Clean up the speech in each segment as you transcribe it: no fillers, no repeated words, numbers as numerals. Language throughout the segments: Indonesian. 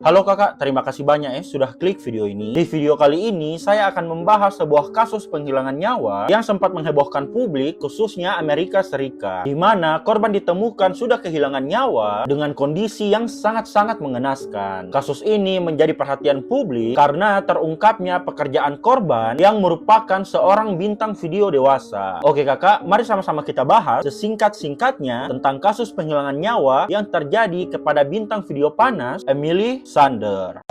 Halo kakak, terima kasih banyak ya sudah klik video ini. Di video kali ini, saya akan membahas sebuah kasus penghilangan nyawa yang sempat menghebohkan publik, khususnya Amerika Serikat. Di mana korban ditemukan sudah kehilangan nyawa dengan kondisi yang sangat-sangat mengenaskan. Kasus ini menjadi perhatian publik karena terungkapnya pekerjaan korban yang merupakan seorang bintang video dewasa. Oke kakak, mari sama-sama kita bahas sesingkat-singkatnya tentang kasus penghilangan nyawa yang terjadi kepada bintang video panas, Emily Sander.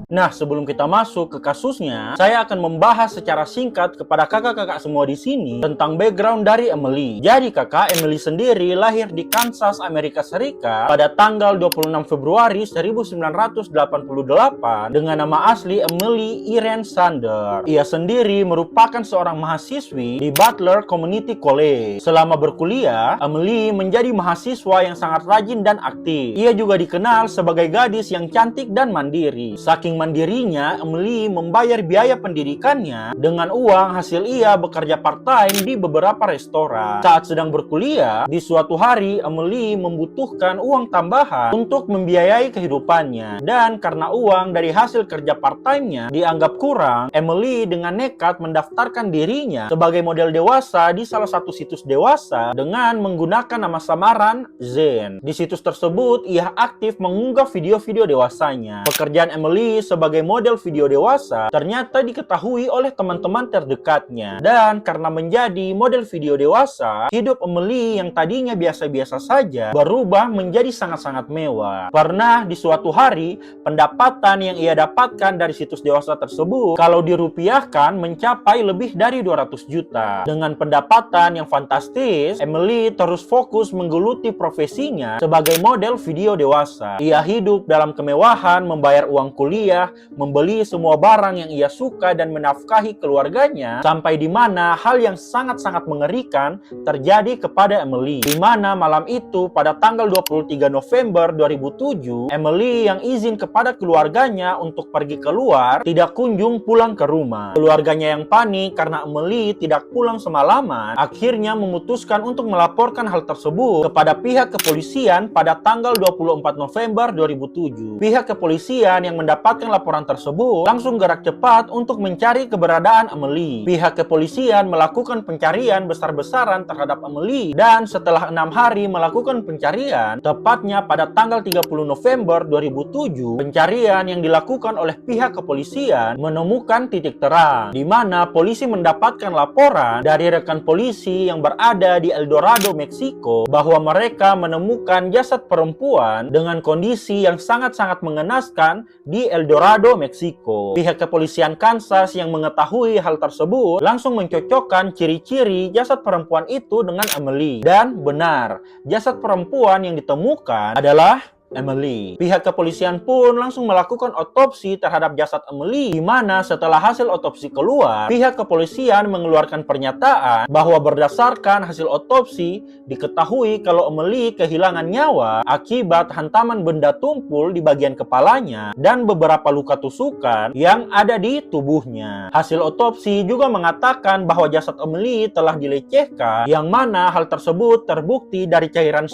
Nah, sebelum kita masuk ke kasusnya, saya akan membahas secara singkat kepada kakak-kakak semua di sini tentang background dari Emily. Jadi kakak, Emily sendiri lahir di Kansas, Amerika Serikat pada tanggal 26 Februari 1988 dengan nama asli Emily Irene Sander. Ia sendiri merupakan seorang mahasiswi di Butler Community College. Selama berkuliah, Emily menjadi mahasiswa yang sangat rajin dan aktif. Ia juga dikenal sebagai gadis yang cantik dan mandiri. Saking mandirinya, Emily membayar biaya pendidikannya dengan uang hasil ia bekerja part-time di beberapa restoran. Saat sedang berkuliah, di suatu hari Emily membutuhkan uang tambahan untuk membiayai kehidupannya. Dan karena uang dari hasil kerja part-time-nya dianggap kurang, Emily dengan nekat mendaftarkan dirinya sebagai model dewasa di salah satu situs dewasa dengan menggunakan nama samaran Zen. Di situs tersebut, ia aktif mengunggah video-video dewasanya. Pekerjaan Emily sebagai model video dewasa ternyata diketahui oleh teman-teman terdekatnya. Dan karena menjadi model video dewasa, hidup Emily yang tadinya biasa-biasa saja berubah menjadi sangat-sangat mewah. Pernah di suatu hari, pendapatan yang ia dapatkan dari situs dewasa tersebut kalau dirupiahkan mencapai lebih dari 200 juta. Dengan pendapatan yang fantastis, Emily terus fokus menggeluti profesinya sebagai model video dewasa. Ia hidup dalam kemewahan, membayar uang kuliah, membeli semua barang yang ia suka dan menafkahi keluarganya, sampai di mana hal yang sangat-sangat mengerikan terjadi kepada Emily. Di mana malam itu pada tanggal 23 November 2007, Emily yang izin kepada keluarganya untuk pergi keluar tidak kunjung pulang ke rumah. Keluarganya yang panik karena Emily tidak pulang semalaman, akhirnya memutuskan untuk melaporkan hal tersebut kepada pihak kepolisian pada tanggal 24 November 2007. Pihak kepolisian yang mendapatkan laporan tersebut langsung gerak cepat untuk mencari keberadaan Emily. Pihak kepolisian melakukan pencarian besar-besaran terhadap Emily dan setelah 6 hari melakukan pencarian, tepatnya pada tanggal 30 November 2007, pencarian yang dilakukan oleh pihak kepolisian menemukan titik terang, di mana polisi mendapatkan laporan dari rekan polisi yang berada di El Dorado, Meksiko, bahwa mereka menemukan jasad perempuan dengan kondisi yang sangat-sangat mengenaskan di El Dorado, Meksiko. Pihak kepolisian Kansas yang mengetahui hal tersebut langsung mencocokkan ciri-ciri jasad perempuan itu dengan Emily. Dan benar, jasad perempuan yang ditemukan adalah Emily. Pihak kepolisian pun langsung melakukan otopsi terhadap jasad Emily, di mana setelah hasil otopsi keluar, pihak kepolisian mengeluarkan pernyataan bahwa berdasarkan hasil otopsi diketahui kalau Emily kehilangan nyawa akibat hantaman benda tumpul di bagian kepalanya dan beberapa luka tusukan yang ada di tubuhnya. Hasil otopsi juga mengatakan bahwa jasad Emily telah dilecehkan, yang mana hal tersebut terbukti dari cairan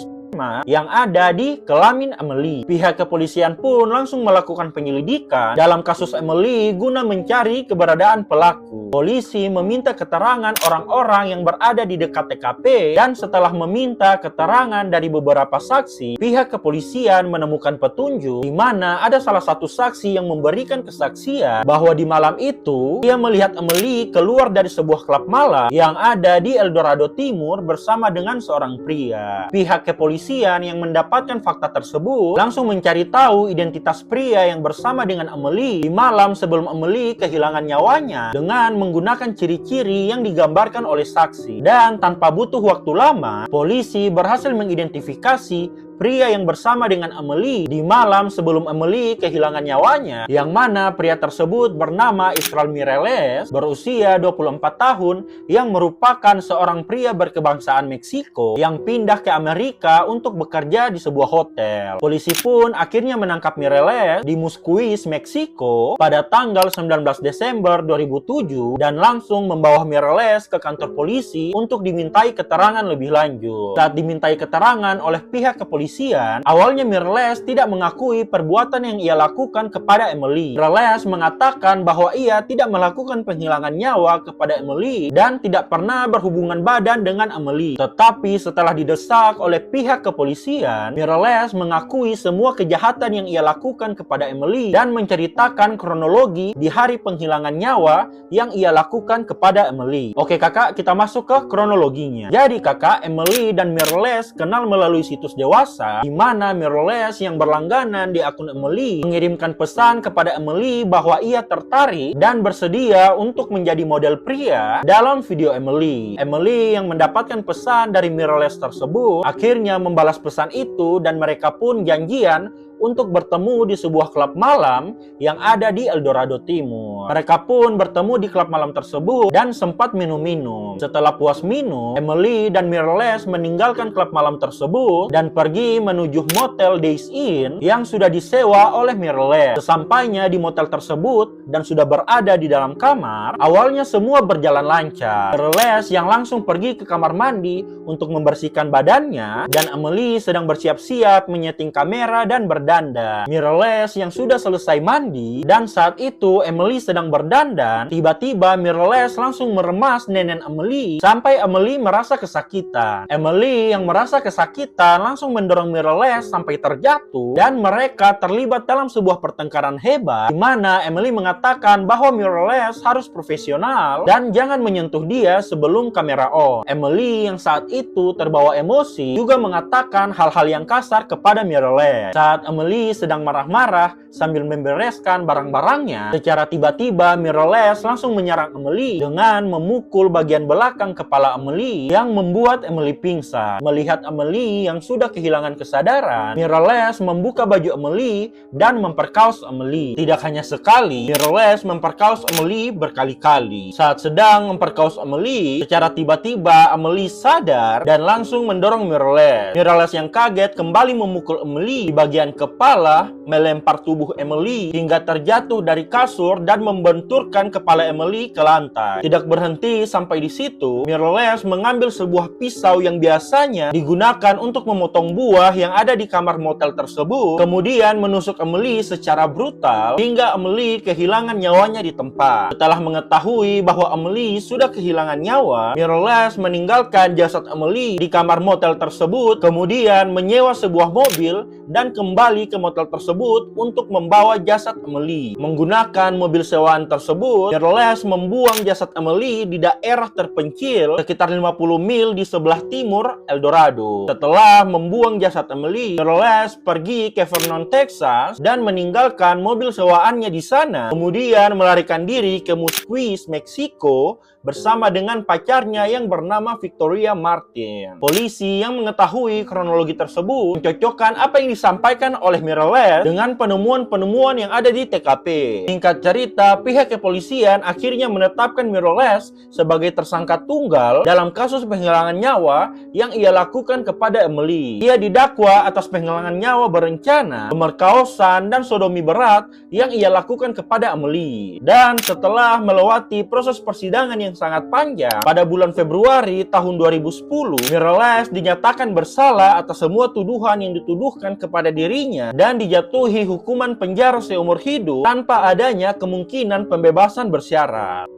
yang ada di kelamin Emily. Pihak kepolisian pun langsung melakukan penyelidikan dalam kasus Emily guna mencari keberadaan pelaku. Polisi meminta keterangan orang-orang yang berada di dekat TKP dan setelah meminta keterangan dari beberapa saksi, pihak kepolisian menemukan petunjuk di mana ada salah satu saksi yang memberikan kesaksian bahwa di malam itu ia melihat Emily keluar dari sebuah klub malam yang ada di El Dorado Timur bersama dengan seorang pria. Pihak kepolisian yang mendapatkan fakta tersebut langsung mencari tahu identitas pria yang bersama dengan Emily di malam sebelum Emily kehilangan nyawanya dengan menggunakan ciri-ciri yang digambarkan oleh saksi. Dan tanpa butuh waktu lama, polisi berhasil mengidentifikasi pria yang bersama dengan Emily di malam sebelum Emily kehilangan nyawanya, yang mana pria tersebut bernama Israel Mireles, berusia 24 tahun, yang merupakan seorang pria berkebangsaan Meksiko yang pindah ke Amerika untuk bekerja di sebuah hotel. Polisi pun akhirnya menangkap Mireles di Musquis, Meksiko pada tanggal 19 Desember 2007 dan langsung membawa Mireles ke kantor polisi untuk dimintai keterangan lebih lanjut. Saat dimintai keterangan oleh pihak kepolisian, awalnya Mireles tidak mengakui perbuatan yang ia lakukan kepada Emily. Mireles mengatakan bahwa ia tidak melakukan penghilangan nyawa kepada Emily dan tidak pernah berhubungan badan dengan Emily. Tetapi setelah didesak oleh pihak kepolisian, Mireles mengakui semua kejahatan yang ia lakukan kepada Emily dan menceritakan kronologi di hari penghilangan nyawa yang ia lakukan kepada Emily. Oke kakak, kita masuk ke kronologinya. Jadi kakak, Emily dan Mireles kenal melalui situs dewasa, di mana Mireles yang berlangganan di akun Emily mengirimkan pesan kepada Emily bahwa ia tertarik dan bersedia untuk menjadi model pria dalam video Emily. Emily yang mendapatkan pesan dari Mireles tersebut akhirnya membalas pesan itu dan mereka pun janjian untuk bertemu di sebuah klub malam yang ada di El Dorado Timur. Mereka pun bertemu di klub malam tersebut dan sempat minum-minum. Setelah puas minum, Emily dan Mireles meninggalkan klub malam tersebut dan pergi menuju motel Days Inn yang sudah disewa oleh Mireles. Sesampainya di motel tersebut dan sudah berada di dalam kamar, awalnya semua berjalan lancar. Mireles yang langsung pergi ke kamar mandi untuk membersihkan badannya dan Emily sedang bersiap-siap menyeting kamera dan berdandan. Mireles yang sudah selesai mandi dan saat itu Emily sedang berdandan, tiba-tiba Mireles langsung meremas nenen Emily sampai Emily merasa kesakitan. Emily yang merasa kesakitan langsung mendorong Mireles sampai terjatuh dan mereka terlibat dalam sebuah pertengkaran hebat di mana Emily mengatakan bahwa Mireles harus profesional dan jangan menyentuh dia sebelum kamera on. Emily yang saat itu terbawa emosi juga mengatakan hal-hal yang kasar kepada Mireles. Saat Emily sedang marah-marah sambil membereskan barang-barangnya, secara tiba-tiba Mireles langsung menyerang Emily dengan memukul bagian belakang kepala Emily yang membuat Emily pingsan. Melihat Emily yang sudah kehilangan kesadaran, Mireles membuka baju Emily dan memperkaos Emily. Tidak hanya sekali, Mireles memperkaos Emily berkali-kali. Saat sedang memperkaos Emily, secara tiba-tiba Emily sadar dan langsung mendorong Mireles. Mireles yang kaget kembali memukul Emily di bagian kepala, melempar tubuh Emily hingga terjatuh dari kasur dan membenturkan kepala Emily ke lantai. Tidak berhenti sampai di situ, Mireles mengambil sebuah pisau yang biasanya digunakan untuk memotong buah yang ada di kamar motel tersebut, kemudian menusuk Emily secara brutal hingga Emily kehilangan nyawanya di tempat. Setelah mengetahui bahwa Emily sudah kehilangan nyawa, Mireles meninggalkan jasad Emily di kamar motel tersebut, kemudian menyewa sebuah mobil dan kembali ke motel tersebut untuk membawa jasad Emily. Menggunakan mobil sewaan tersebut, Mireles membuang jasad Emily di daerah terpencil sekitar 50 mil di sebelah timur El Dorado. Setelah membuang jasad Emily, Mireles pergi ke Vernon, Texas dan meninggalkan mobil sewaannya di sana. Kemudian melarikan diri ke Musquis, Meksiko bersama dengan pacarnya yang bernama Victoria Martin. Polisi yang mengetahui kronologi tersebut mencocokkan apa yang disampaikan oleh Mireles dengan penemuan-penemuan yang ada di TKP. Singkat cerita, pihak kepolisian akhirnya menetapkan Mireles sebagai tersangka tunggal dalam kasus penghilangan nyawa yang ia lakukan kepada Emily. Ia didakwa atas penghilangan nyawa berencana, pemerkosaan, dan sodomi berat yang ia lakukan kepada Emily. Dan setelah melewati proses persidangan yang sangat panjang, pada bulan Februari tahun 2010, Mireles dinyatakan bersalah atas semua tuduhan yang dituduhkan kepada dirinya dan dijatuhi hukuman penjara seumur hidup tanpa adanya kemungkinan pembebasan bersyarat.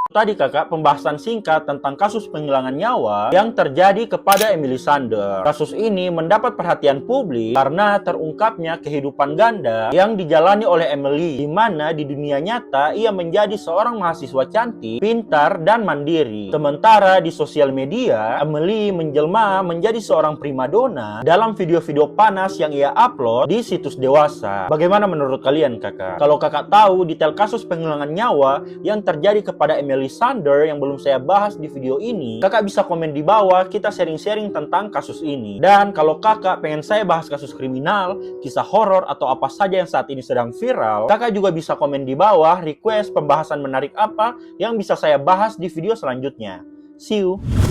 Tadi kakak pembahasan singkat tentang kasus penghilangan nyawa yang terjadi kepada Emily Sander. Kasus ini mendapat perhatian publik karena terungkapnya kehidupan ganda yang dijalani oleh Emily, di mana di dunia nyata ia menjadi seorang mahasiswa cantik, pintar, dan mandiri. Sementara di sosial media, Emily menjelma menjadi seorang primadona dalam video-video panas yang ia upload di situs dewasa. Bagaimana menurut kalian kakak? Kalau kakak tahu detail kasus penghilangan nyawa yang terjadi kepada Emily Emily Sander yang belum saya bahas di video ini, kakak bisa komen di bawah, kita sharing-sharing tentang kasus ini. Dan kalau kakak pengen saya bahas kasus kriminal, kisah horor, atau apa saja yang saat ini sedang viral, kakak juga bisa komen di bawah request pembahasan menarik apa yang bisa saya bahas di video selanjutnya. See you!